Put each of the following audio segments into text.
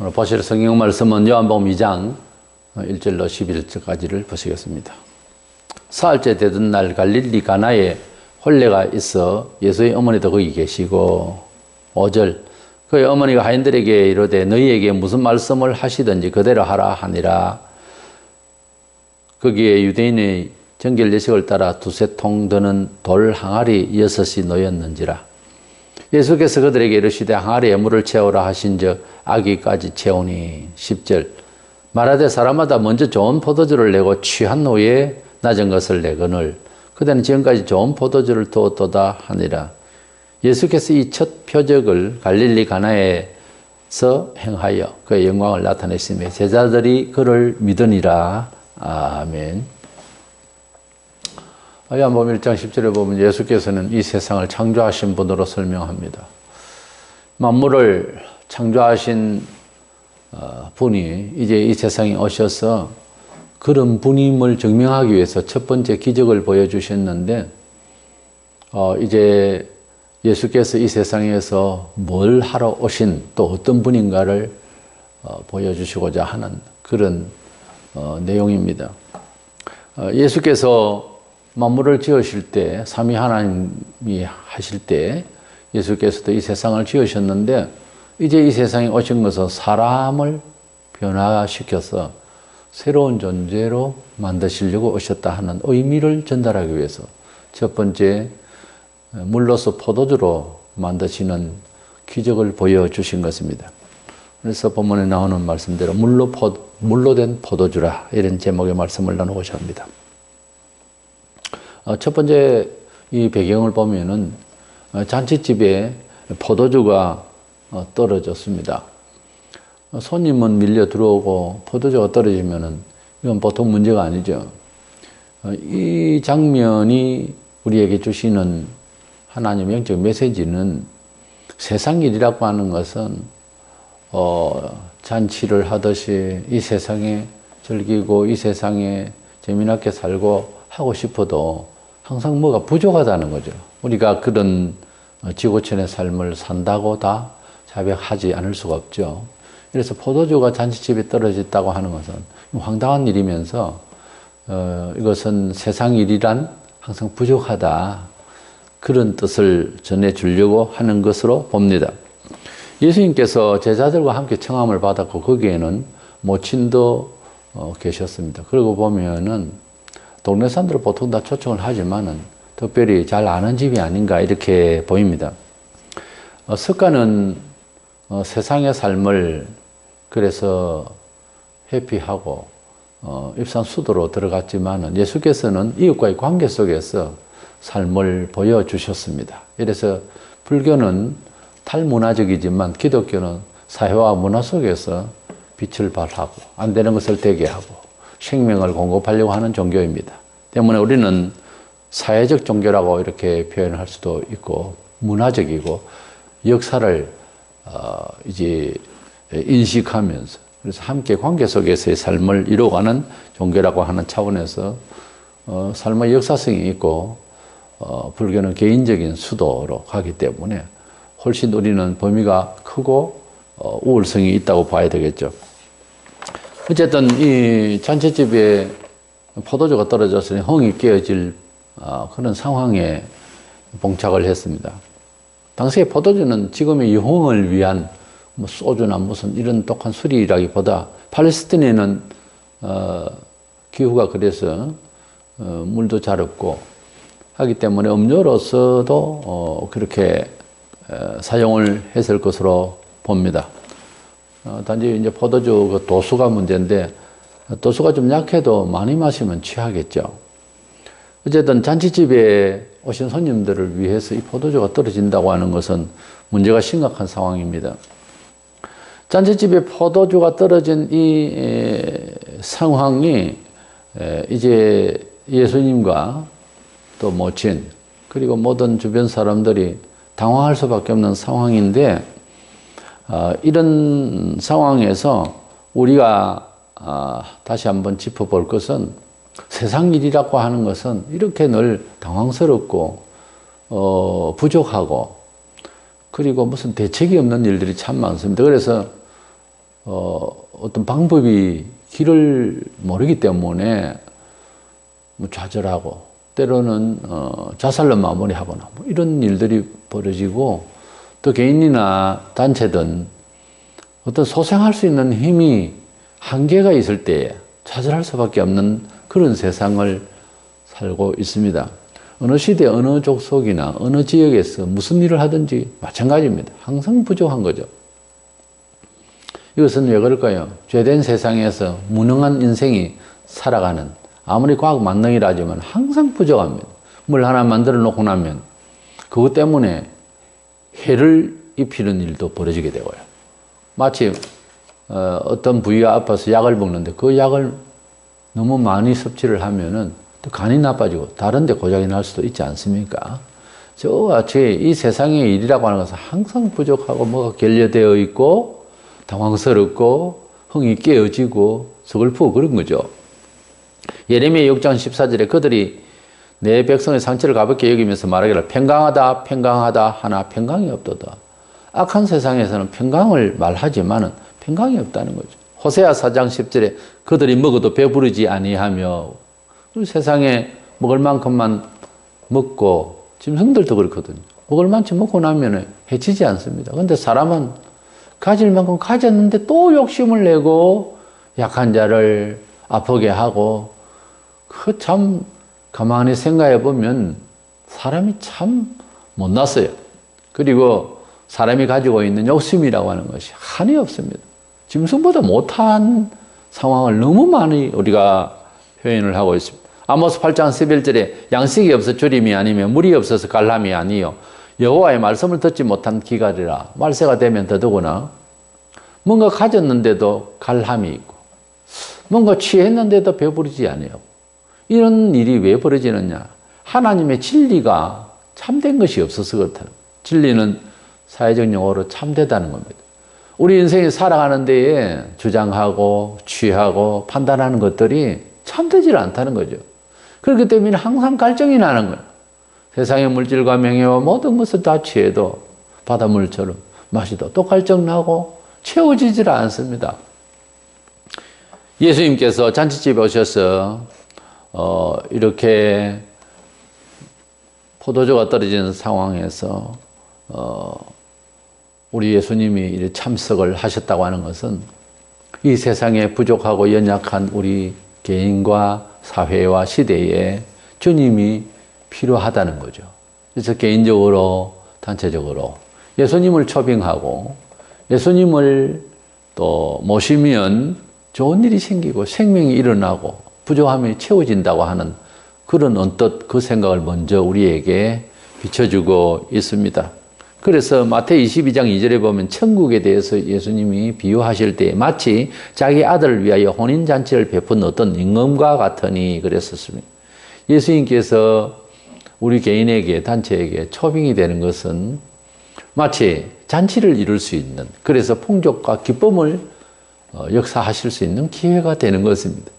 오늘 보실 성경 말씀은 요한복음 2장 1절로 11절까지를 보시겠습니다. 사흘째 되던 날 갈릴리 가나에 혼례가 있어 예수의 어머니도 거기 계시고 5절 그의 어머니가 하인들에게 이르되 너희에게 무슨 말씀을 하시든지 그대로 하라 하니라. 거기에 유대인의 정결 예식을 따라 두세 통 드는 돌 항아리 6이 놓였는지라. 예수께서 그들에게 이르시되 항아리에 물을 채우라 하신즉 아기까지 채우니. 10절 말하되 사람마다 먼저 좋은 포도주를 내고 취한 후에 낮은 것을 내거늘 그대는 지금까지 좋은 포도주를 두었도다 하니라. 예수께서 이 첫 표적을 갈릴리 가나에서 행하여 그의 영광을 나타내시며 제자들이 그를 믿으니라. 아멘. 요한복음 1장 10절에 보면 예수께서는 이 세상을 창조하신 분으로 설명합니다. 만물을 창조하신 분이 이제 이 세상에 오셔서 그런 분임을 증명하기 위해서 첫 번째 기적을 보여주셨는데 이제 예수께서 이 세상에서 뭘 하러 오신 또 어떤 분인가를 보여주시고자 하는 그런 내용입니다. 예수께서 만물을 지으실 때 삼위 하나님이 하실 때 예수께서도 이 세상을 지으셨는데 이제 이 세상에 오신 것은 사람을 변화시켜서 새로운 존재로 만드시려고 오셨다 하는 의미를 전달하기 위해서 첫 번째 물로서 포도주로 만드시는 기적을 보여주신 것입니다. 그래서 본문에 나오는 말씀대로 물로 된 포도주라 이런 제목의 말씀을 나누고자 합니다. 첫 번째 이 배경을 보면은 잔치집에 포도주가 떨어졌습니다. 손님은 밀려 들어오고 포도주가 떨어지면은 이건 보통 문제가 아니죠. 이 장면이 우리에게 주시는 하나님의 영적 메시지는 세상 일이라고 하는 것은 잔치를 하듯이 이 세상에 즐기고 이 세상에 재미나게 살고 하고 싶어도 항상 뭐가 부족하다는 거죠. 우리가 그런 지구촌의 삶을 산다고 다 자백하지 않을 수가 없죠. 그래서 포도주가 잔치집에 떨어졌다고 하는 것은 황당한 일이면서 이것은 세상 일이란 항상 부족하다 그런 뜻을 전해주려고 하는 것으로 봅니다. 예수님께서 제자들과 함께 청함을 받았고 거기에는 모친도 계셨습니다. 그러고 보면은 동네 사람들은 보통 다 초청을 하지만은 특별히 잘 아는 집이 아닌가 이렇게 보입니다. 석가는 세상의 삶을 그래서 회피하고 입산수도로 들어갔지만은 예수께서는 이웃과의 관계 속에서 삶을 보여주셨습니다. 그래서 불교는 탈문화적이지만 기독교는 사회와 문화 속에서 빛을 발하고 안 되는 것을 되게 하고 생명을 공급하려고 하는 종교입니다. 때문에 우리는 사회적 종교라고 이렇게 표현할 수도 있고 문화적이고 역사를 이제 인식하면서 그래서 함께 관계 속에서의 삶을 이루어가는 종교라고 하는 차원에서 삶의 역사성이 있고 불교는 개인적인 수도로 가기 때문에 훨씬 우리는 범위가 크고 우월성이 있다고 봐야 되겠죠. 어쨌든 이 잔치집에 포도주가 떨어졌으니 흥이 깨어질 그런 상황에 봉착을 했습니다. 당시에 포도주는 지금의 유흥을 위한 뭐 소주나 무슨 이런 독한 술이라기보다 팔레스틴에는 기후가 그래서 물도 잘 없고 하기 때문에 음료로서도 그렇게 사용을 했을 것으로 봅니다. 단지 이제 포도주 그 도수가 문제인데 도수가 좀 약해도 많이 마시면 취하겠죠. 어쨌든 잔치집에 오신 손님들을 위해서 이 포도주가 떨어진다고 하는 것은 문제가 심각한 상황입니다. 잔치집에 포도주가 떨어진 이 상황이 이제 예수님과 또 모친 그리고 모든 주변 사람들이 당황할 수밖에 없는 상황인데 이런 상황에서 우리가 다시 한번 짚어볼 것은 세상 일이라고 하는 것은 이렇게 늘 당황스럽고 부족하고 그리고 무슨 대책이 없는 일들이 참 많습니다. 그래서 어떤 방법이 길을 모르기 때문에 뭐 좌절하고 때로는 자살로 마무리하거나 뭐 이런 일들이 벌어지고 또 개인이나 단체든 어떤 소생할 수 있는 힘이 한계가 있을 때에 좌절할 수밖에 없는 그런 세상을 살고 있습니다. 어느 시대, 어느 족속이나 어느 지역에서 무슨 일을 하든지 마찬가지입니다. 항상 부족한 거죠. 이것은 왜 그럴까요? 죄된 세상에서 무능한 인생이 살아가는, 아무리 과학 만능이라 하지만 항상 부족합니다. 뭘 하나 만들어 놓고 나면 그것 때문에 해를 입히는 일도 벌어지게 되고요. 마치 어떤 부위가 아파서 약을 먹는데 그 약을 너무 많이 섭취를 하면은 또 간이 나빠지고 다른 데 고장이 날 수도 있지 않습니까? 저와 같이 이 세상의 일이라고 하는 것은 항상 부족하고 뭐가 결여되어 있고 당황스럽고 흥이 깨어지고 서글프고 그런 거죠. 예레미야 6장 14절에 그들이 내 백성의 상처를 가볍게 여기면서 말하기를 평강하다 평강하다 하나 평강이 없도다. 악한 세상에서는 평강을 말하지만은 평강이 없다는 거죠. 호세아 4장 10절에 그들이 먹어도 배부르지 아니하며 세상에 먹을 만큼만 먹고 짐승들도 그렇거든요. 먹을 만큼 먹고 나면 해치지 않습니다. 그런데 사람은 가질 만큼 가졌는데 또 욕심을 내고 약한 자를 아프게 하고 그 참 가만히 생각해 보면 사람이 참 못났어요. 그리고 사람이 가지고 있는 욕심이라고 하는 것이 한이 없습니다. 짐승보다 못한 상황을 너무 많이 우리가 표현을 하고 있습니다. 아모스 8장 11절에 양식이 없어 주림이 아니며 물이 없어서 갈람이 아니요 여호와의 말씀을 듣지 못한 기갈이라. 말세가 되면 더더구나 뭔가 가졌는데도 갈함이 있고 뭔가 취했는데도 배부르지 아니하고 이런 일이 왜 벌어지느냐? 하나님의 진리가 참된 것이 없어서 그렇다. 진리는 사회적 용어로 참되다는 겁니다. 우리 인생이 살아가는 데에 주장하고 취하고 판단하는 것들이 참되질 않다는 거죠. 그렇기 때문에 항상 갈증이 나는 거예요. 세상의 물질과 명예와 모든 것을 다 취해도 바닷물처럼 마시도 또 갈증나고 채워지질 않습니다. 예수님께서 잔치집에 오셔서 이렇게 포도주가 떨어지는 상황에서 우리 예수님이 참석을 하셨다고 하는 것은 이 세상에 부족하고 연약한 우리 개인과 사회와 시대에 주님이 필요하다는 거죠. 그래서 개인적으로 단체적으로 예수님을 초빙하고 예수님을 또 모시면 좋은 일이 생기고 생명이 일어나고 부족함이 채워진다고 하는 그런 언뜻 그 생각을 먼저 우리에게 비춰주고 있습니다. 그래서 마태복음 22장 2절에 보면 천국에 대해서 예수님이 비유하실 때 마치 자기 아들을 위하여 혼인잔치를 베푼 어떤 임금과 같으니 그랬었습니다. 예수님께서 우리 개인에게 단체에게 초빙이 되는 것은 마치 잔치를 이룰 수 있는 그래서 풍족과 기쁨을 역사하실 수 있는 기회가 되는 것입니다.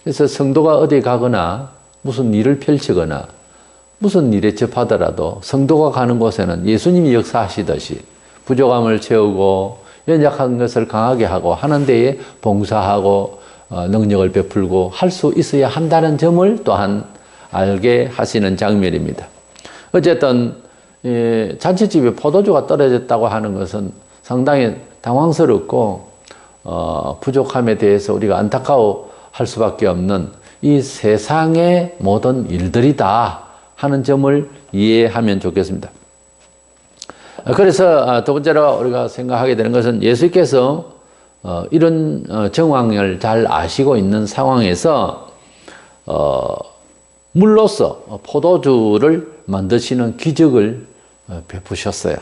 그래서 성도가 어디 가거나 무슨 일을 펼치거나 무슨 일에 접하더라도 성도가 가는 곳에는 예수님이 역사하시듯이 부족함을 채우고 연약한 것을 강하게 하고 하는 데에 봉사하고 능력을 베풀고 할 수 있어야 한다는 점을 또한 알게 하시는 장면입니다. 어쨌든 잔치집에 포도주가 떨어졌다고 하는 것은 상당히 당황스럽고 부족함에 대해서 우리가 안타까워할 수밖에 없는 이 세상의 모든 일들이다 하는 점을 이해하면 좋겠습니다. 그래서 두 번째로 우리가 생각하게 되는 것은 예수께서 이런 정황을 잘 아시고 있는 상황에서 물로써 포도주를 만드시는 기적을 베푸셨어요.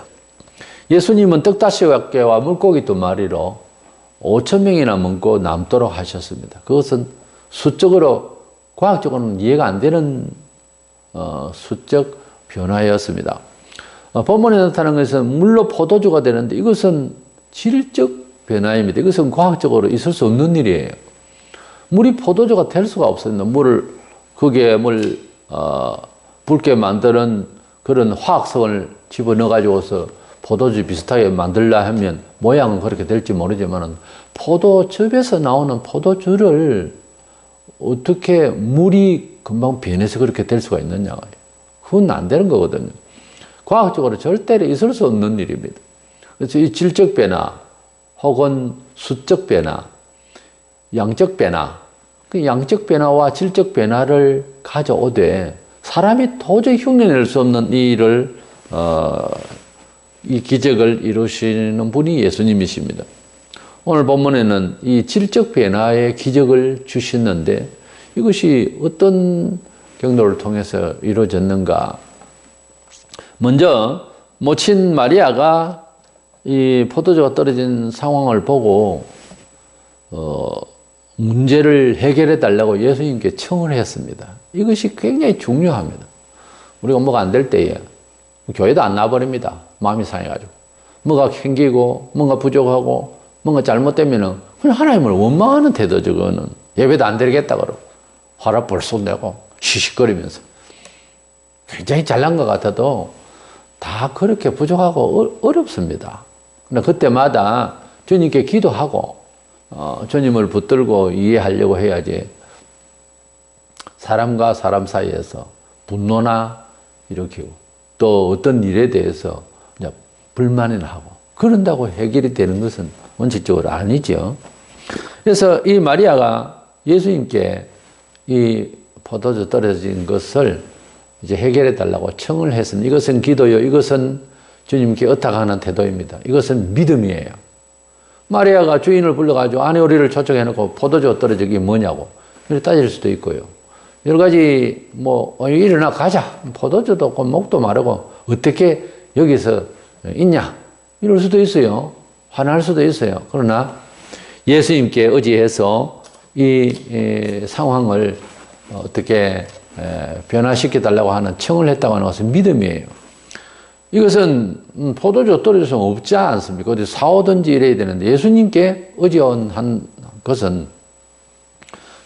예수님은 떡 5개와 물고기 2마리로 5,000명이나 먹고 남도록 하셨습니다. 그것은 수적으로 과학적으로는 이해가 안 되는 수적 변화였습니다. 본문에 나타난 것은 물로 포도주가 되는데 이것은 질적 변화입니다. 이것은 과학적으로 있을 수 없는 일이에요. 물이 포도주가 될 수가 없습니다. 거기에 붉게 만드는 그런 화학성을 집어넣어 가지고서 포도주 비슷하게 만들려 하면 모양은 그렇게 될지 모르지만은 포도즙에서 나오는 포도주를 어떻게 물이 금방 변해서 그렇게 될 수가 있느냐. 그건 안 되는 거거든요. 과학적으로 절대로 있을 수 없는 일입니다. 그래서 이 질적 변화 혹은 수적 변화, 양적 변화, 그 양적 변화와 질적 변화를 가져오되 사람이 도저히 흉내낼 수 없는 이 일을 이 기적을 이루시는 분이 예수님이십니다. 오늘 본문에는 이 질적 변화의 기적을 주시는데 이것이 어떤 경로를 통해서 이루어졌는가? 먼저 모친 마리아가 이 포도주가 떨어진 상황을 보고 문제를 해결해 달라고 예수님께 청을 했습니다. 이것이 굉장히 중요합니다. 우리가 뭐가 안 될 때에 교회도 안 나와버립니다. 마음이 상해가지고. 뭐가 생기고 뭔가 부족하고 뭔가 잘못되면은 그냥 하나님을 원망하는 태도죠. 그거는 예배도 안 드리겠다 그러고 화를 벌써 내고 시식거리면서 굉장히 잘난 것 같아도 다 그렇게 부족하고 어렵습니다. 근데 그때마다 주님께 기도하고 주님을 붙들고 이해하려고 해야지 사람과 사람 사이에서 분노나 일으키고 또 어떤 일에 대해서 이제 불만이나 하고 그런다고 해결이 되는 것은 원칙적으로 아니죠. 그래서 이 마리아가 예수님께 이 포도주 떨어진 것을 이제 해결해 달라고 청을 했습니다. 이것은 기도요. 이것은 주님께 의탁하는 태도입니다. 이것은 믿음이에요. 마리아가 주인을 불러가지고 아내 우리를 초청해놓고 포도주 떨어지기 뭐냐고 이렇게 따질 수도 있고요. 여러 가지 일어나 가자. 포도주도 없고 목도 마르고 어떻게 여기서 있냐 이럴 수도 있어요. 화날 수도 있어요. 그러나 예수님께 의지해서 이 상황을 어떻게 변화시켜 달라고 하는 청을 했다고 하는 것은 믿음이에요. 이것은 포도주 떨어져서 없지 않습니까? 어디 사오든지 이래야 되는데 예수님께 의지한 것은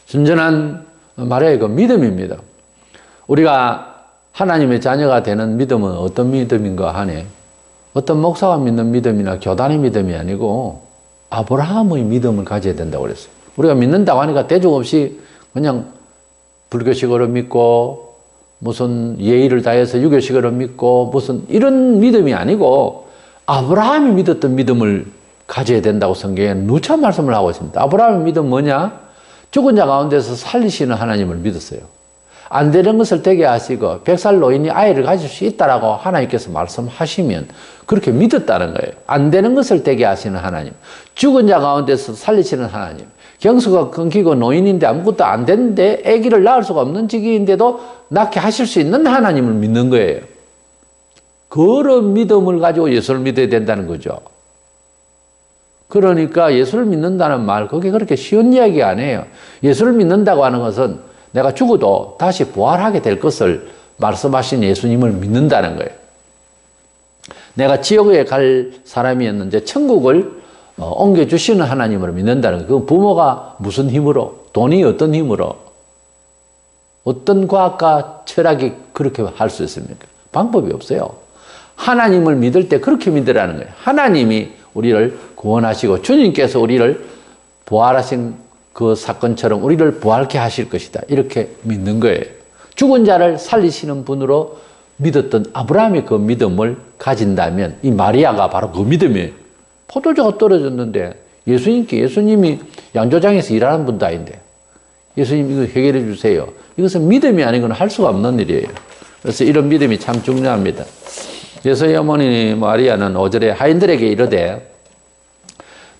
순전한 마리아의 그 믿음입니다. 우리가 하나님의 자녀가 되는 믿음은 어떤 믿음인가 하네. 어떤 목사가 믿는 믿음이나 교단의 믿음이 아니고 아브라함의 믿음을 가져야 된다고 그랬어요. 우리가 믿는다고 하니까 대중 없이 그냥 불교식으로 믿고 무슨 예의를 다해서 유교식으로 믿고 무슨 이런 믿음이 아니고 아브라함이 믿었던 믿음을 가져야 된다고 성경에 누차 말씀을 하고 있습니다. 아브라함의 믿음 뭐냐? 죽은 자 가운데서 살리시는 하나님을 믿었어요. 안 되는 것을 되게 하시고 100살 노인이 아이를 가질 수 있다라고 하나님께서 말씀하시면 그렇게 믿었다는 거예요. 안 되는 것을 되게 하시는 하나님, 죽은 자 가운데서 살리시는 하나님, 경수가 끊기고 노인인데 아무것도 안 되는데 아기를 낳을 수가 없는 지기인데도 낳게 하실 수 있는 하나님을 믿는 거예요. 그런 믿음을 가지고 예수를 믿어야 된다는 거죠. 그러니까 예수를 믿는다는 말, 그게 그렇게 쉬운 이야기 아니에요. 예수를 믿는다고 하는 것은 내가 죽어도 다시 부활하게 될 것을 말씀하신 예수님을 믿는다는 거예요. 내가 지옥에 갈 사람이었는데 천국을 옮겨주시는 하나님을 믿는다는 거예요. 그 부모가 무슨 힘으로, 돈이 어떤 힘으로, 어떤 과학과 철학이 그렇게 할 수 있습니까? 방법이 없어요. 하나님을 믿을 때 그렇게 믿으라는 거예요. 하나님이 우리를 구원하시고 주님께서 우리를 부활하신 그 사건처럼 우리를 부활케 하실 것이다. 이렇게 믿는 거예요. 죽은 자를 살리시는 분으로 믿었던 아브라함이 그 믿음을 가진다면 이 마리아가 바로 그 믿음이에요. 포도주가 떨어졌는데 예수님이 양조장에서 일하는 분도 아닌데 예수님 이거 해결해 주세요. 이것은 믿음이 아니고는 할 수가 없는 일이에요. 그래서 이런 믿음이 참 중요합니다. 예수의 어머니 마리아는 5절에 하인들에게 이르되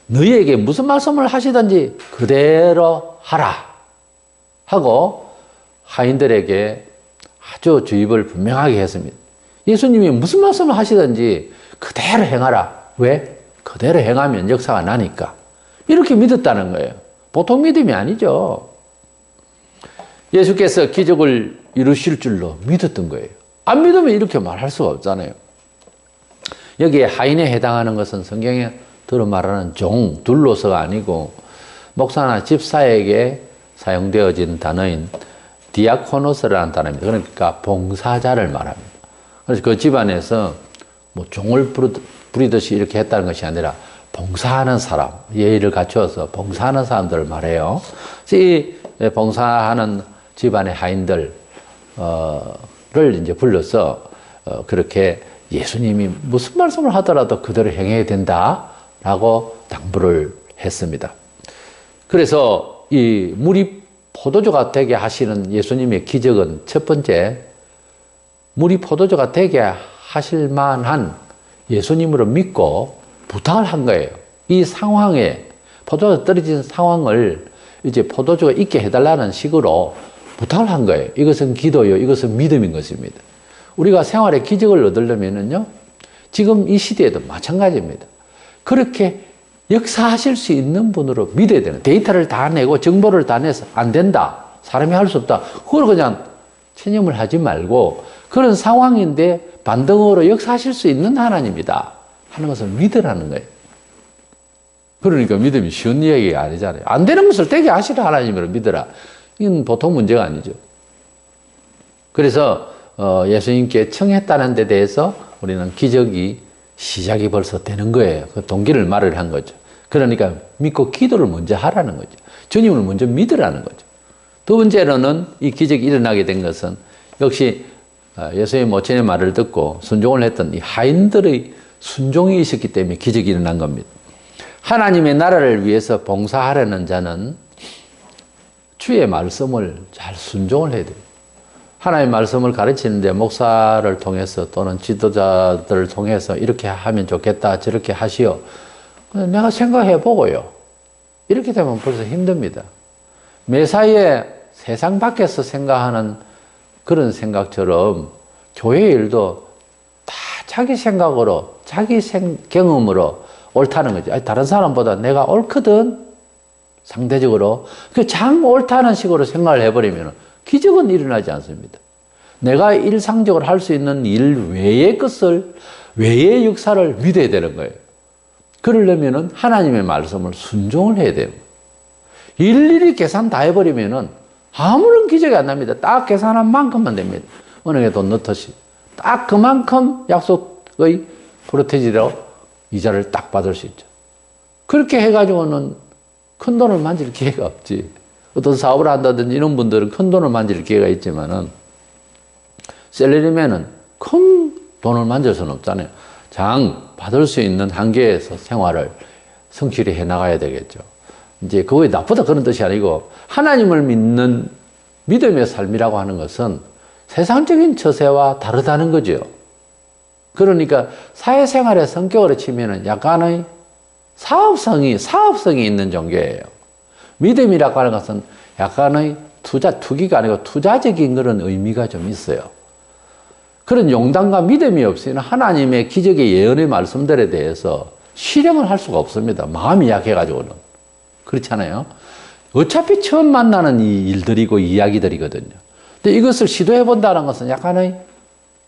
너희에게 무슨 말씀을 하시든지 그대로 하라 하고 하인들에게 아주 주입을 분명하게 했습니다. 예수님이 무슨 말씀을 하시든지 그대로 행하라. 왜? 그대로 행하면 역사가 나니까. 이렇게 믿었다는 거예요. 보통 믿음이 아니죠. 예수께서 기적을 이루실 줄로 믿었던 거예요. 안 믿으면 이렇게 말할 수가 없잖아요. 여기에 하인에 해당하는 것은 성경에 들어 말하는 종, 둘로서가 아니고 목사나 집사에게 사용되어진 단어인 디아코노스라는 단어입니다. 그러니까 봉사자를 말합니다. 그래서 그 집안에서 종을 부리듯이 이렇게 했다는 것이 아니라 봉사하는 사람, 예의를 갖추어서 봉사하는 사람들을 말해요. 이 봉사하는 집안의 하인들, 를 이제 불러서, 그렇게 예수님이 무슨 말씀을 하더라도 그대로 행해야 된다라고 당부를 했습니다. 그래서 이 물이 포도주가 되게 하시는 예수님의 기적은 첫 번째, 물이 포도주가 되게 하실 만한 예수님으로 믿고 부탁을 한 거예요. 이 상황에, 포도주가 떨어진 상황을 이제 포도주가 있게 해달라는 식으로 부탁을 한 거예요. 이것은 기도요, 이것은 믿음인 것입니다. 우리가 생활에 기적을 얻으려면요, 지금 이 시대에도 마찬가지입니다. 그렇게 역사하실 수 있는 분으로 믿어야 되는, 데이터를 다 내고 정보를 다 내서 안 된다, 사람이 할 수 없다, 그걸 그냥 체념을 하지 말고 그런 상황인데 반등으로 역사하실 수 있는 하나님이다 하는 것을 믿으라는 거예요. 그러니까 믿음이 쉬운 이야기가 아니잖아요. 안 되는 것을 되게 하시는 하나님으로 믿어라. 이건 보통 문제가 아니죠. 그래서 예수님께 청했다는 데 대해서 우리는 기적이 시작이 벌써 되는 거예요. 그 동기를 말을 한 거죠. 그러니까 믿고 기도를 먼저 하라는 거죠. 주님을 먼저 믿으라는 거죠. 두 번째로는 이 기적이 일어나게 된 것은 역시 예수의 모친의 말을 듣고 순종을 했던 이 하인들의 순종이 있었기 때문에 기적이 일어난 겁니다. 하나님의 나라를 위해서 봉사하려는 자는 주의 말씀을 잘 순종을 해야 돼요. 하나님의 말씀을 가르치는데 목사를 통해서 또는 지도자들을 통해서 이렇게 하면 좋겠다, 저렇게 하시오. 내가 생각해 보고요. 이렇게 되면 벌써 힘듭니다. 매사에 세상 밖에서 생각하는 그런 생각처럼 교회 일도 다 자기 생각으로, 자기 경험으로 옳다는 거죠. 아니, 다른 사람보다 내가 옳거든. 상대적으로. 그 장 옳다는 식으로 생각을 해버리면 기적은 일어나지 않습니다. 내가 일상적으로 할 수 있는 일 외의 것을, 외의 역사를 믿어야 되는 거예요. 그러려면 하나님의 말씀을 순종을 해야 돼요. 일일이 계산 다 해버리면 아무런 기적이 안 납니다. 딱 계산한 만큼만 됩니다. 은행에 돈 넣듯이. 딱 그만큼 약속의 프로테지로 이자를 딱 받을 수 있죠. 그렇게 해가지고는 큰 돈을 만질 기회가 없지. 어떤 사업을 한다든지 이런 분들은 큰 돈을 만질 기회가 있지만은 셀러리맨은 큰 돈을 만질 수는 없잖아요. 장 받을 수 있는 한계에서 생활을 성실히 해 나가야 되겠죠. 이제 그거에 나쁘다 그런 뜻이 아니고 하나님을 믿는 믿음의 삶이라고 하는 것은 세상적인 처세와 다르다는 거죠. 그러니까 사회생활의 성격으로 치면은 약간의 사업성이 있는 종교예요. 믿음이라고 하는 것은 약간의 투기가 아니고 투자적인 그런 의미가 좀 있어요. 그런 용담과 믿음이 없이는 하나님의 기적의 예언의 말씀들에 대해서 실행을 할 수가 없습니다. 마음이 약해가지고는. 그렇잖아요. 어차피 처음 만나는 이 일들이고 이야기들이거든요. 근데 이것을 시도해 본다는 것은 약간의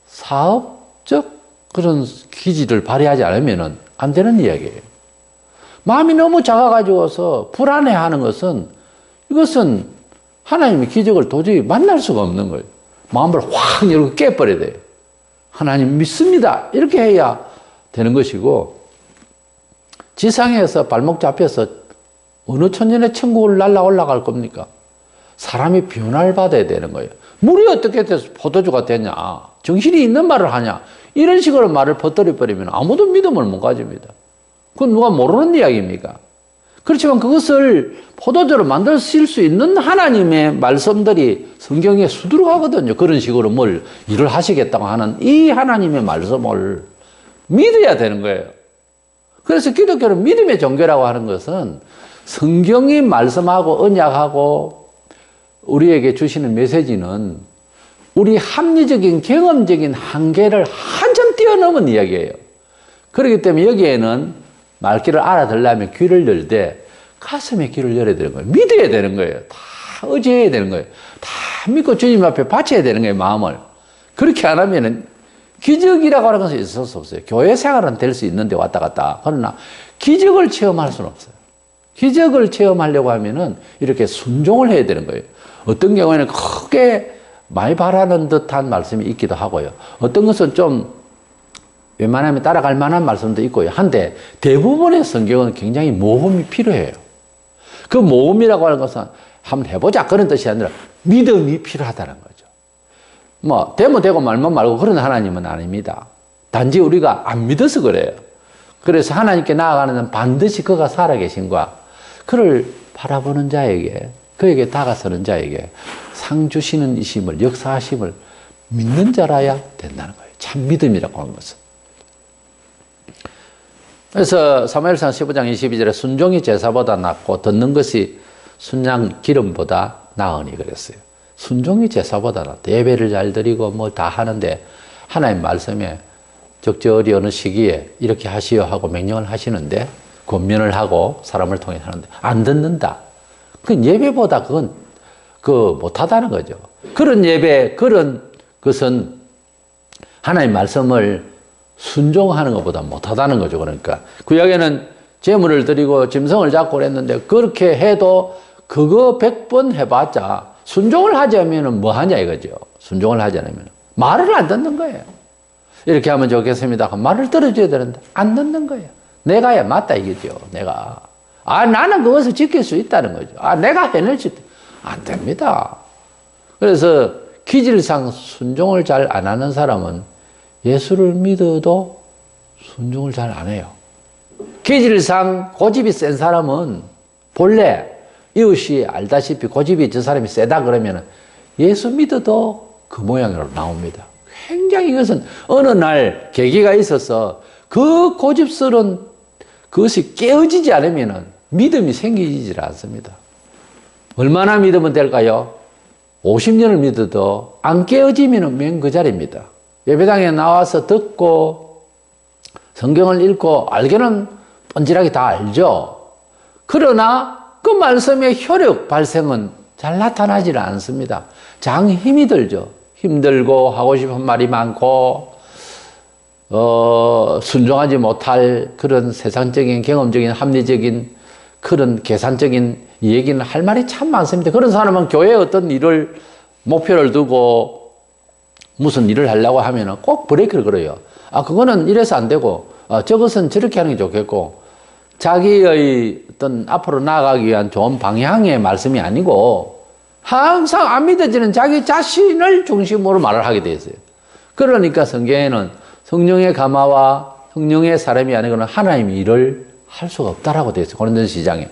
사업적 그런 기질을 발휘하지 않으면 안 되는 이야기예요. 마음이 너무 작아가지고서 불안해하는 것은 이것은 하나님의 기적을 도저히 만날 수가 없는 거예요. 마음을 확 열고 깨버려야 돼요. 하나님 믿습니다. 이렇게 해야 되는 것이고 지상에서 발목 잡혀서 어느 천년의 천국을 날아 올라갈 겁니까? 사람이 변화를 받아야 되는 거예요. 물이 어떻게 돼서 포도주가 되냐? 정신이 있는 말을 하냐? 이런 식으로 말을 퍼뜨려버리면 아무도 믿음을 못 가집니다. 그건 누가 모르는 이야기입니까? 그렇지만 그것을 포도주로 만드실 수 있는 하나님의 말씀들이 성경에 수두룩하거든요. 그런 식으로 뭘 일을 하시겠다고 하는 이 하나님의 말씀을 믿어야 되는 거예요. 그래서 기독교는 믿음의 종교라고 하는 것은 성경이 말씀하고 언약하고 우리에게 주시는 메시지는 우리 합리적인 경험적인 한계를 한참 뛰어넘은 이야기예요. 그렇기 때문에 여기에는 말귀를 알아들려면 귀를 열되 가슴에 귀를 열어야 되는 거예요. 믿어야 되는 거예요. 다 의지해야 되는 거예요. 다 믿고 주님 앞에 바쳐야 되는 거예요, 마음을. 그렇게 안 하면은 기적이라고 하는 것은 있을 수 없어요. 교회 생활은 될 수 있는데 왔다 갔다. 그러나 기적을 체험할 수는 없어요. 기적을 체험하려고 하면은 이렇게 순종을 해야 되는 거예요. 어떤 경우에는 크게 많이 바라는 듯한 말씀이 있기도 하고요. 어떤 것은 좀 웬만하면 따라갈 만한 말씀도 있고요. 한데 대부분의 성경은 굉장히 모험이 필요해요. 그 모험이라고 하는 것은 한번 해보자 그런 뜻이 아니라 믿음이 필요하다는 거죠. 뭐 되면 되고 말면 말고 그런 하나님은 아닙니다. 단지 우리가 안 믿어서 그래요. 그래서 하나님께 나아가는 건 반드시 그가 살아계신과 그를 바라보는 자에게, 그에게 다가서는 자에게 상 주시는 이심을, 역사하심을 믿는 자라야 된다는 거예요. 참 믿음이라고 하는 것은. 그래서 사무엘상 15장 22절에 순종이 제사보다 낫고 듣는 것이 순양 기름보다 나으니 그랬어요. 순종이 제사보다 낫다. 예배를 잘 드리고 뭐 다 하는데 하나님 말씀에 적절히 어느 시기에 이렇게 하시오 하고 명령을 하시는데 권면을 하고 사람을 통해 하는데 안 듣는다. 그 예배보다 그건 못하다는 거죠. 그런 예배, 그런 것은 하나님 말씀을 순종하는 것보다 못하다는 거죠. 그러니까 구약에는 제물을 드리고 짐승을 잡고 그랬는데 그렇게 해도 그거 100번 해봤자 순종을 하지 않으면 뭐 하냐 이거죠. 순종을 하지 않으면 말을 안 듣는 거예요. 이렇게 하면 좋겠습니다. 말을 들어줘야 되는데 안 듣는 거예요. 내가야 맞다 이거죠. 내가. 나는 그것을 지킬 수 있다는 거죠. 내가 해낼 수 있다. 안 됩니다. 그래서 기질상 순종을 잘 안 하는 사람은 예수를 믿어도 순종을 잘 안 해요. 기질상 고집이 센 사람은 본래 이웃이 알다시피 고집이 저 사람이 세다 그러면 예수 믿어도 그 모양으로 나옵니다. 굉장히 이것은 어느 날 계기가 있어서 그 고집스러운 그것이 깨어지지 않으면 믿음이 생기질 않습니다. 얼마나 믿으면 될까요? 50년을 믿어도 안 깨어지면 맨 그 자리입니다. 예배당에 나와서 듣고 성경을 읽고 알기는 뻔질하게 다 알죠. 그러나 그 말씀의 효력 발생은 잘 나타나지 않습니다. 장 힘이 들죠. 힘들고 하고 싶은 말이 많고 순종하지 못할 그런 세상적인 경험적인 합리적인 그런 계산적인 얘기는 할 말이 참 많습니다. 그런 사람은 교회에 어떤 일을 목표를 두고 무슨 일을 하려고 하면 꼭 브레이크를 걸어요. 그거는 이래서 안 되고 저것은 저렇게 하는 게 좋겠고 자기의 어떤 앞으로 나아가기 위한 좋은 방향의 말씀이 아니고 항상 안 믿어지는 자기 자신을 중심으로 말을 하게 돼 있어요. 그러니까 성경에는 성령의 감화와 성령의 사람이 아니고는 하나님의 일을 할 수가 없다라고 되어 있어요. 고린도전서 10장에.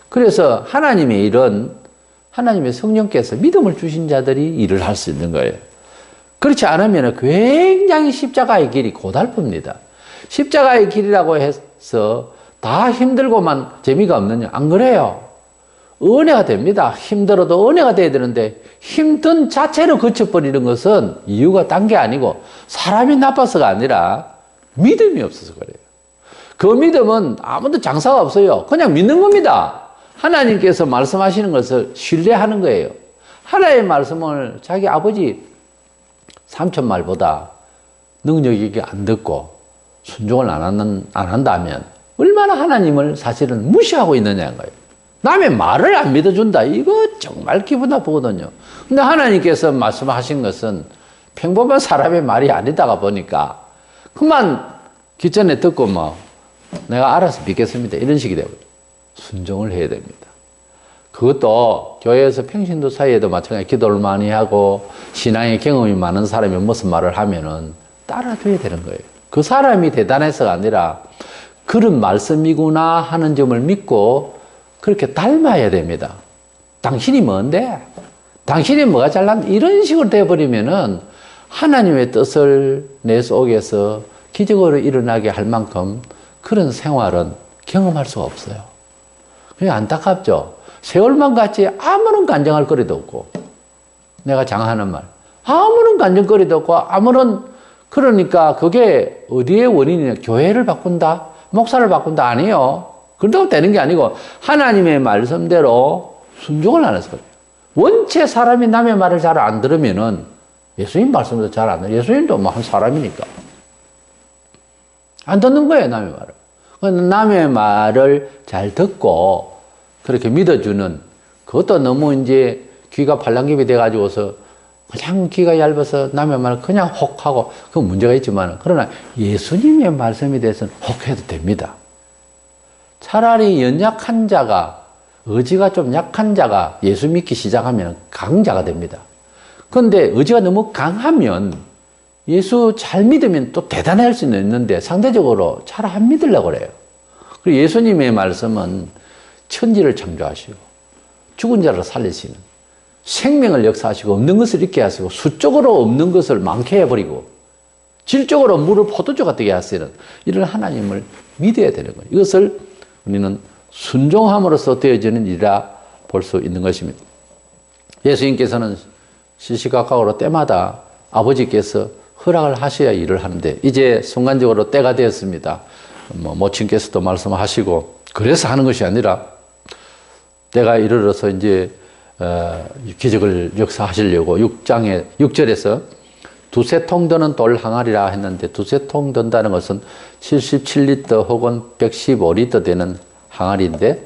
그래서 하나님의 일은 하나님의 성령께서 믿음을 주신 자들이 일을 할 수 있는 거예요. 그렇지 않으면 굉장히 십자가의 길이 고달픕니다. 십자가의 길이라고 해서 다 힘들고만 재미가 없느냐? 안 그래요. 은혜가 됩니다. 힘들어도 은혜가 돼야 되는데 힘든 자체로 그쳐버리는 것은 이유가 딴 게 아니고 사람이 나빠서가 아니라 믿음이 없어서 그래요. 그 믿음은 아무도 장사가 없어요. 그냥 믿는 겁니다. 하나님께서 말씀하시는 것을 신뢰하는 거예요. 하나님의 말씀을 자기 아버지 삼촌 말보다 능력 있게 안 듣고 순종을 안 한다면 얼마나 하나님을 사실은 무시하고 있느냐는 거예요. 남의 말을 안 믿어준다. 이거 정말 기분 나쁘거든요. 근데 하나님께서 말씀하신 것은 평범한 사람의 말이 아니다가 보니까 그만 기전에 듣고 내가 알아서 믿겠습니다. 이런 식이 되고 순종을 해야 됩니다. 그것도 교회에서 평신도 사이에도 마찬가지 기도를 많이 하고 신앙의 경험이 많은 사람이 무슨 말을 하면은 따라줘야 되는 거예요. 그 사람이 대단해서가 아니라 그런 말씀이구나 하는 점을 믿고 그렇게 닮아야 됩니다. 당신이 뭔데? 당신이 뭐가 잘난다? 이런 식으로 되어버리면은 하나님의 뜻을 내 속에서 기적으로 일어나게 할 만큼 그런 생활은 경험할 수가 없어요. 그게 안타깝죠. 세월만 같이 아무런 간증할 거리도 없고, 내가 장하는 말, 아무런 간증거리도 없고, 그러니까 그게 어디의 원인이냐? 교회를 바꾼다? 목사를 바꾼다? 아니에요. 그렇다고 되는 게 아니고, 하나님의 말씀대로 순종을 안 해서 그래요. 원체 사람이 남의 말을 잘 안 들으면은, 예수님 말씀도 잘 안 들어요. 예수님도 한 사람이니까. 안 듣는 거예요, 남의 말을. 남의 말을 잘 듣고, 그렇게 믿어주는, 그것도 너무 이제 귀가 팔랑귀이 돼가지고서 그냥 귀가 얇아서 남의 말을 그냥 혹하고 그건 문제가 있지만 그러나 예수님의 말씀에 대해서는 혹해도 됩니다. 차라리 연약한 자가 의지가 좀 약한 자가 예수 믿기 시작하면 강자가 됩니다. 그런데 의지가 너무 강하면 예수 잘 믿으면 또 대단할 수는 있는데 상대적으로 잘 안 믿으려고 그래요. 그리고 예수님의 말씀은 천지를 창조하시고 죽은 자를 살리시는 생명을 역사하시고 없는 것을 있게 하시고 수적으로 없는 것을 많게 해버리고 질적으로 물을 포도주가 되게 하시는 이런 하나님을 믿어야 되는 거예요. 이것을 우리는 순종함으로써 되어지는 일이라 볼 수 있는 것입니다. 예수님께서는 시시각각으로 때마다 아버지께서 허락을 하셔야 일을 하는데 이제 순간적으로 때가 되었습니다. 모친께서도 말씀하시고 그래서 하는 것이 아니라 때가 이르러서 이제 기적을 역사하시려고 6절에서 두세 통 드는 돌 항아리라 했는데 두세 통 든다는 것은 77리터 혹은 115리터 되는 항아리인데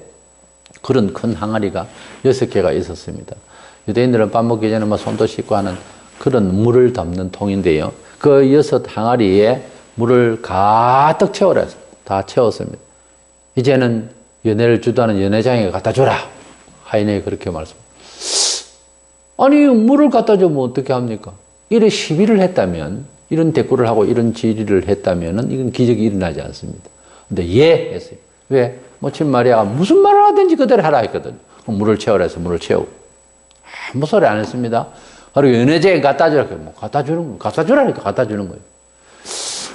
그런 큰 항아리가 6개가 있었습니다. 유대인들은 밥 먹기 전에 손도 씻고 하는 그런 물을 담는 통인데요. 그 6 항아리에 물을 가득 채우라 해서 다 채웠습니다. 이제는 연회를 주도하는 연회장에게 갖다 줘라. 하인에게 그렇게 말씀. 아니 물을 갖다 주면 어떻게 합니까? 이래 시비를 했다면 이런 대꾸를 하고 이런 질의를 했다면 이건 기적이 일어나지 않습니다. 근데 예 했어요. 왜? 모친 마리아가 무슨 말을 하든지 그대로 하라 했거든요. 물을 채우라 해서 물을 채우고 아무 소리 안 했습니다. 그리고 연회장에 갖다 주라. 갖다 주라니까 갖다 주는 거예요.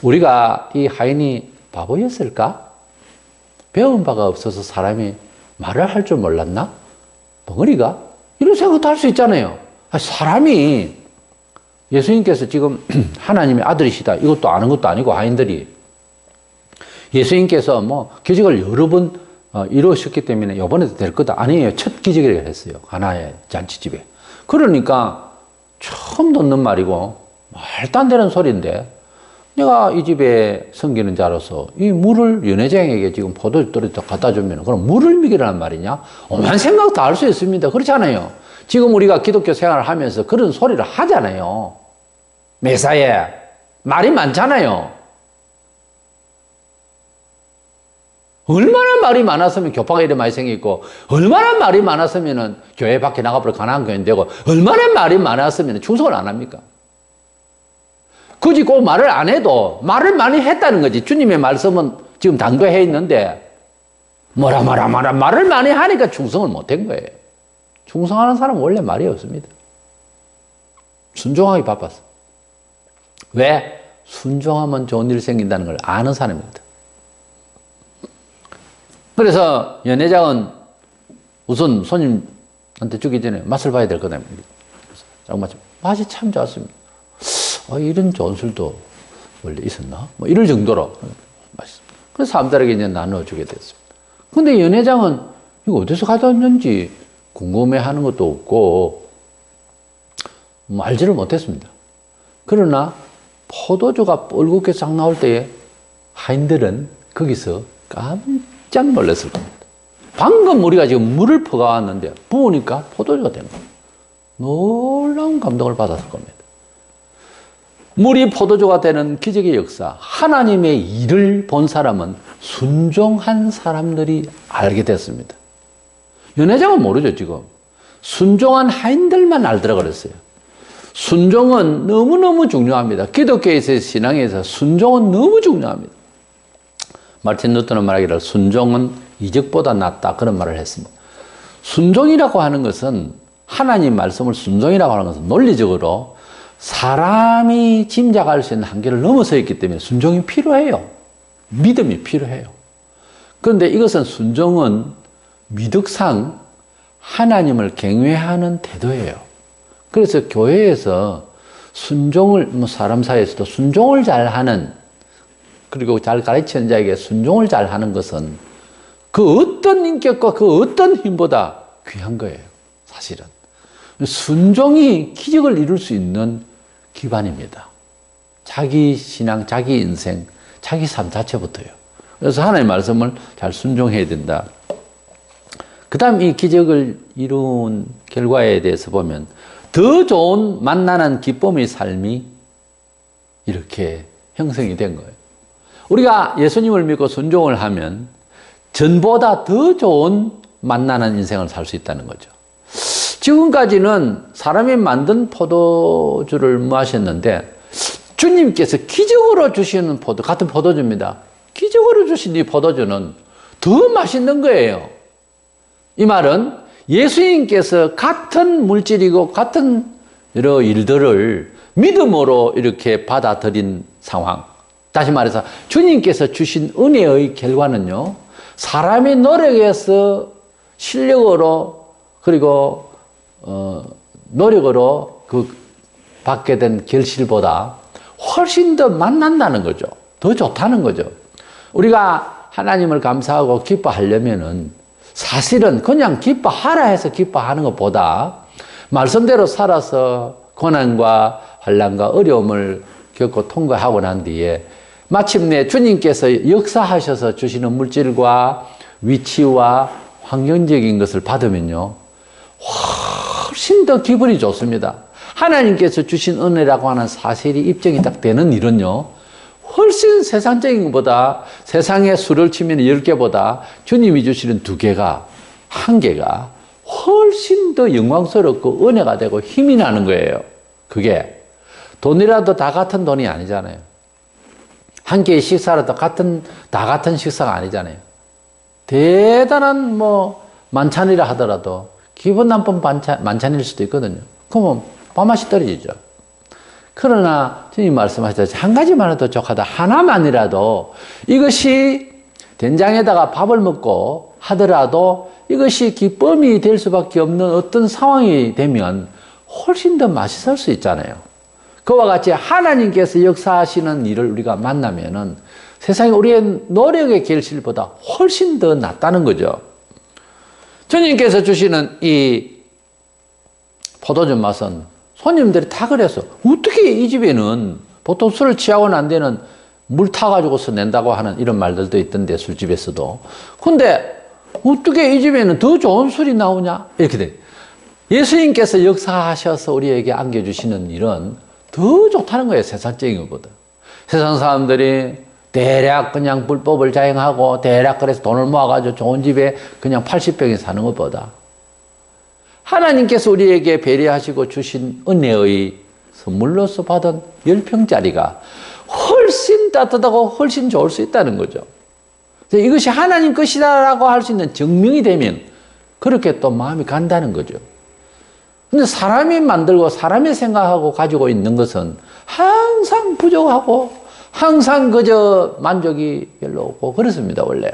우리가 이 하인이 바보였을까? 배운 바가 없어서 사람이 말을 할 줄 몰랐나? 벙어리가? 이런 생각도 할 수 있잖아요. 사람이 예수님께서 지금 하나님의 아들이시다. 이것도 아는 것도 아니고 하인들이 예수님께서 기적을 여러 번 이루셨기 때문에 이번에도 될 거다. 아니에요. 첫 기적이라고 했어요. 가나의 잔치집에. 그러니까 처음 듣는 말이고 말도 안 되는 소리인데 내가 이 집에 섬기는 자로서 이 물을 연회장에게 지금 포도주를 갖다 주면 그럼 물을 먹이라는 말이냐? 오만 생각 다 할 수 있습니다. 그렇잖아요. 지금 우리가 기독교 생활을 하면서 그런 소리를 하잖아요. 매사에 말이 많잖아요. 얼마나 말이 많았으면 교파가 이래 많이 생기고 얼마나 말이 많았으면 교회 밖에 나가버려 가난한 교회는 되고 얼마나 말이 많았으면 충성을 안 합니까? 굳이 그 말을 안 해도 말을 많이 했다는 거지. 주님의 말씀은 지금 당도해 있는데 말을 많이 하니까 충성을 못한 거예요. 충성하는 사람은 원래 말이 없습니다. 순종하기 바빴어. 왜? 순종하면 좋은 일이 생긴다는 걸 아는 사람입니다. 그래서 연회장은 우선 손님한테 주기 전에 맛을 봐야 될 거다. 맛이 참 좋았습니다. 이런 좋은 술도 원래 있었나? 이럴 정도로 맛있습니다. 그래서 사람들에게 이제 나눠주게 됐습니다. 근데 연회장은 이거 어디서 가져왔는지 궁금해 하는 것도 없고, 알지를 못했습니다. 그러나 포도주가 뻘겋게 싹 나올 때에 하인들은 거기서 깜짝 놀랐을 겁니다. 방금 우리가 지금 물을 퍼가왔는데 부으니까 포도주가 되는 겁니다. 놀라운 감동을 받았을 겁니다. 물이 포도주가 되는 기적의 역사, 하나님의 일을 본 사람은 순종한 사람들이 알게 됐습니다. 연회장은 모르죠, 지금. 순종한 하인들만 알더라 그랬어요. 순종은 너무너무 중요합니다. 기독교에서의 신앙에서 순종은 너무 중요합니다. 마르틴 루터는 말하기를 순종은 이적보다 낫다 그런 말을 했습니다. 순종이라고 하는 것은 하나님 말씀을 순종이라고 하는 것은 논리적으로 사람이 짐작할 수 있는 한계를 넘어서 있기 때문에 순종이 필요해요. 믿음이 필요해요. 그런데 이것은 순종은 미덕상 하나님을 경외하는 태도예요. 그래서 교회에서 순종을, 사람 사이에서도 순종을 잘하는, 그리고 잘 가르치는 자에게 순종을 잘하는 것은 그 어떤 인격과 그 어떤 힘보다 귀한 거예요. 사실은. 순종이 기적을 이룰 수 있는 기반입니다. 자기 신앙, 자기 인생, 자기 삶 자체부터요. 그래서 하나님의 말씀을 잘 순종해야 된다. 그 다음 이 기적을 이룬 결과에 대해서 보면 더 좋은 만나는 기쁨의 삶이 이렇게 형성이 된 거예요. 우리가 예수님을 믿고 순종을 하면 전보다 더 좋은 만나는 인생을 살 수 있다는 거죠. 지금까지는 사람이 만든 포도주를 마셨는데 주님께서 기적으로 주시는 같은 포도주입니다. 기적으로 주신 이 포도주는 더 맛있는 거예요. 이 말은 예수님께서 같은 물질이고 같은 여러 일들을 믿음으로 이렇게 받아들인 상황. 다시 말해서 주님께서 주신 은혜의 결과는요, 사람의 노력에서 실력으로 그리고 노력으로 받게 된 결실보다 훨씬 더 만난다는 거죠. 더 좋다는 거죠. 우리가 하나님을 감사하고 기뻐하려면은 사실은 그냥 기뻐하라 해서 기뻐하는 것보다 말씀대로 살아서 고난과 환난과 어려움을 겪고 통과하고 난 뒤에 마침내 주님께서 역사하셔서 주시는 물질과 위치와 환경적인 것을 받으면요, 훨씬 더 기분이 좋습니다. 하나님께서 주신 은혜라고 하는 사실이 입증이 딱 되는 일은요, 훨씬 세상적인 것보다, 세상의 수를 치면 10개보다 주님이 주시는 2개가, 1개가 훨씬 더 영광스럽고 은혜가 되고 힘이 나는 거예요. 그게 돈이라도 다 같은 돈이 아니잖아요. 한 개의 식사라도 다 같은 식사가 아니잖아요. 대단한 만찬이라 하더라도 기분 나쁜 만찬일 수도 있거든요. 그러면 밥맛이 떨어지죠. 그러나 주님 말씀하셨듯이 한 가지만 해도 족하다. 하나만이라도 이것이 된장에다가 밥을 먹고 하더라도 이것이 기쁨이 될 수밖에 없는 어떤 상황이 되면 훨씬 더 맛있을 수 있잖아요. 그와 같이 하나님께서 역사하시는 일을 우리가 만나면은 세상에 우리의 노력의 결실보다 훨씬 더 낫다는 거죠. 주님께서 주시는 이 포도주 맛은 손님들이 다 그래서 어떻게 이 집에는 보통 술을 취하고 난 데는 물 타가지고서 낸다고 하는 이런 말들도 있던데, 술집에서도. 근데 어떻게 이 집에는 더 좋은 술이 나오냐? 이렇게 돼. 예수님께서 역사하셔서 우리에게 안겨주시는 일은 더 좋다는 거예요, 세상적인 것보다. 세상 사람들이 대략 그냥 불법을 자행하고 대략 그래서 돈을 모아가지고 좋은 집에 그냥 80평에 사는 것보다 하나님께서 우리에게 배려하시고 주신 은혜의 선물로서 받은 10평짜리가 훨씬 따뜻하고 훨씬 좋을 수 있다는 거죠. 이것이 하나님 것이다라고 할 수 있는 증명이 되면 그렇게 또 마음이 간다는 거죠. 근데 사람이 만들고 사람이 생각하고 가지고 있는 것은 항상 부족하고 항상 그저 만족이 별로 없고 그렇습니다, 원래.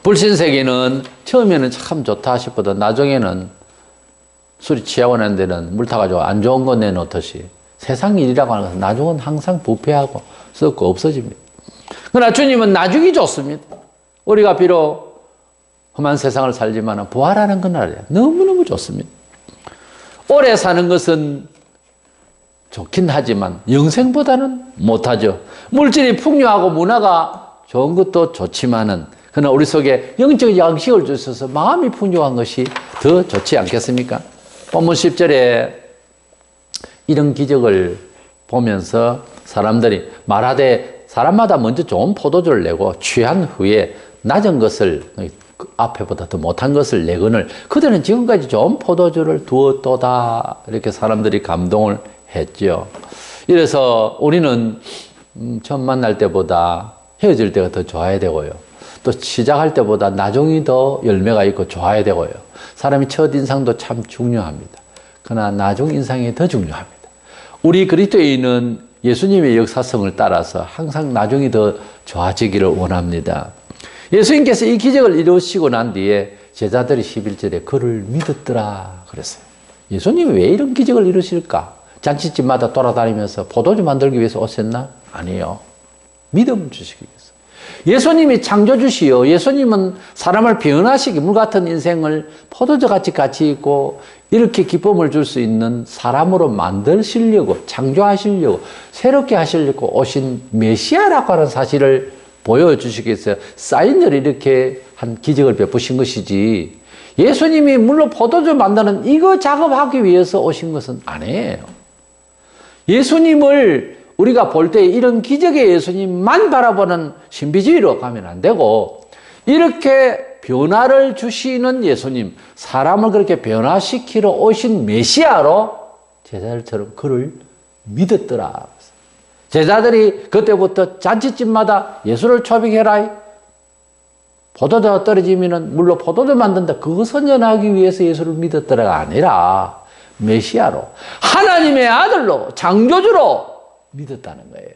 불신세계는 처음에는 참 좋다 싶어도 나중에는 술이 취하고 난 데는 물 타가지고 안 좋은 거 내놓듯이 세상 일이라고 하는 것은 나중은 항상 부패하고 썩고 없어집니다. 그러나 주님은 나중이 좋습니다. 우리가 비록 험한 세상을 살지만 부활하는 그날에 너무너무 좋습니다. 오래 사는 것은 좋긴 하지만 영생보다는 못하죠. 물질이 풍요하고 문화가 좋은 것도 좋지만은 그러나 우리 속에 영적 양식을 주셔서 마음이 풍요한 것이 더 좋지 않겠습니까? 본문 10절에 이런 기적을 보면서 사람들이 말하되 사람마다 먼저 좋은 포도주를 내고 취한 후에 낮은 것을 앞에보다 더 못한 것을 내거늘 그들은 지금까지 좋은 포도주를 두었도다. 이렇게 사람들이 감동을 했죠. 이래서 우리는 처음 만날 때보다 헤어질 때가 더 좋아야 되고요. 또 시작할 때보다 나중이 더 열매가 있고 좋아야 되고요. 사람이 첫인상도 참 중요합니다. 그러나 나중 인상이 더 중요합니다. 우리 그리스도인은 예수님의 역사성을 따라서 항상 나중이 더 좋아지기를 원합니다. 예수님께서 이 기적을 이루시고 난 뒤에 제자들이 11절에 그를 믿었더라 그랬어요. 예수님이 왜 이런 기적을 이루실까? 잔치집마다 돌아다니면서 포도주 만들기 위해서 오셨나? 아니요. 믿음을 주시기 위해서. 예수님이 창조주시요. 예수님은 사람을 변화시키 물 같은 인생을 포도주같이 같이 있고 이렇게 기쁨을 줄 수 있는 사람으로 만드시려고 창조하시려고 새롭게 하시려고 오신 메시아라고 하는 사실을 보여주시기 위해서 사인을 이렇게 한 기적을 베푸신 것이지 예수님이 물로 포도주 만드는 이거 작업하기 위해서 오신 것은 아니에요. 예수님을 우리가 볼 때 이런 기적의 예수님만 바라보는 신비주의로 가면 안 되고 이렇게 변화를 주시는 예수님, 사람을 그렇게 변화시키러 오신 메시아로 제자들처럼 그를 믿었더라. 제자들이 그때부터 잔치집마다 예수를 초빙해라. 포도주가 떨어지면 물로 포도주 만든다. 그거 선전하기 위해서 예수를 믿었더라가 아니라 메시아로, 하나님의 아들로, 창조주로 믿었다는 거예요.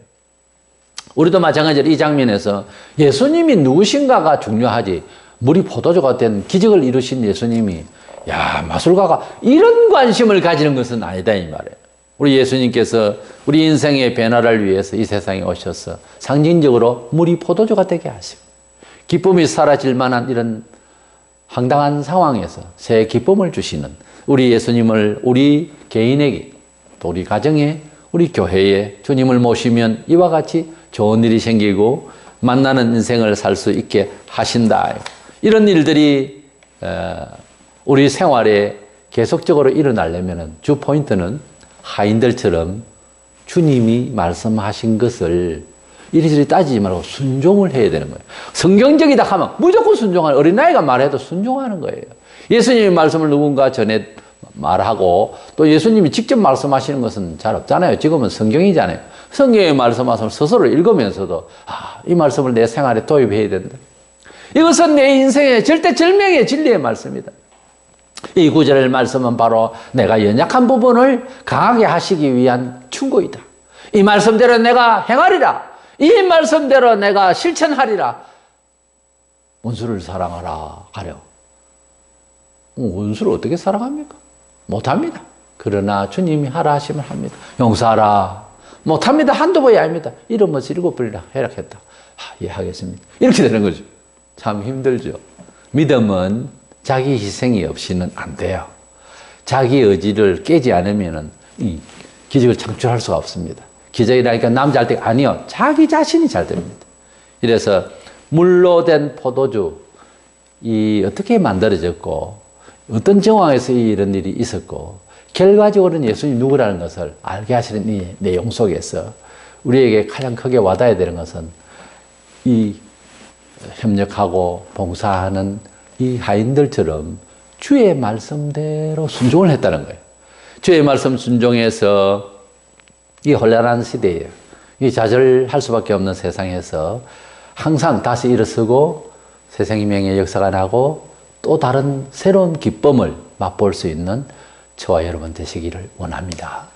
우리도 마찬가지로 이 장면에서 예수님이 누구신가가 중요하지, 물이 포도주가 된 기적을 이루신 예수님이 야 마술가가 이런 관심을 가지는 것은 아니다 이 말이에요. 우리 예수님께서 우리 인생의 변화를 위해서 이 세상에 오셔서 상징적으로 물이 포도주가 되게 하시고 기쁨이 사라질 만한 이런 황당한 상황에서 새 기쁨을 주시는 우리 예수님을 우리 개인에게 또 우리 가정에 우리 교회에 주님을 모시면 이와 같이 좋은 일이 생기고 만나는 인생을 살 수 있게 하신다. 이런 일들이 우리 생활에 계속적으로 일어나려면 주 포인트는 하인들처럼 주님이 말씀하신 것을 이리저리 따지지 말고 순종을 해야 되는 거예요. 성경적이다 하면 무조건 순종하는, 어린아이가 말해도 순종하는 거예요. 예수님의 말씀을 누군가 전에 말하고 또 예수님이 직접 말씀하시는 것은 잘 없잖아요. 지금은 성경이잖아요. 성경의 말씀을 스스로 읽으면서도 이 말씀을 내 생활에 도입해야 된다. 이것은 내 인생의 절대절명의 진리의 말씀이다. 이 구절의 말씀은 바로 내가 연약한 부분을 강하게 하시기 위한 충고이다. 이 말씀대로 내가 행하리라. 이 말씀대로 내가 실천하리라. 원수를 사랑하라 가려. 원수를 어떻게 사랑합니까? 못합니다. 그러나 주님이 하라 하시면 합니다. 용서하라. 못합니다. 한두 번이 아닙니다. 이러면서 7번이나 해락했다. 예, 하겠습니다. 이렇게 되는 거죠. 참 힘들죠. 믿음은 자기 희생이 없이는 안 돼요. 자기 의지를 깨지 않으면 이 기적을 창출할 수가 없습니다. 기적이라니까 남 잘 때 아니요. 자기 자신이 잘 됩니다. 이래서 물로 된 포도주 이 어떻게 만들어졌고 어떤 정황에서 이런 일이 있었고 결과적으로는 예수님이 누구라는 것을 알게 하시는 이 내용 속에서 우리에게 가장 크게 와닿아야 되는 것은 이 협력하고 봉사하는 이 하인들처럼 주의 말씀대로 순종을 했다는 거예요. 주의 말씀 순종해서 이 혼란한 시대에 이 좌절할 수밖에 없는 세상에서 항상 다시 일어서고 새 생명의 역사가 나고 또 다른 새로운 기쁨을 맛볼 수 있는 저와 여러분 되시기를 원합니다.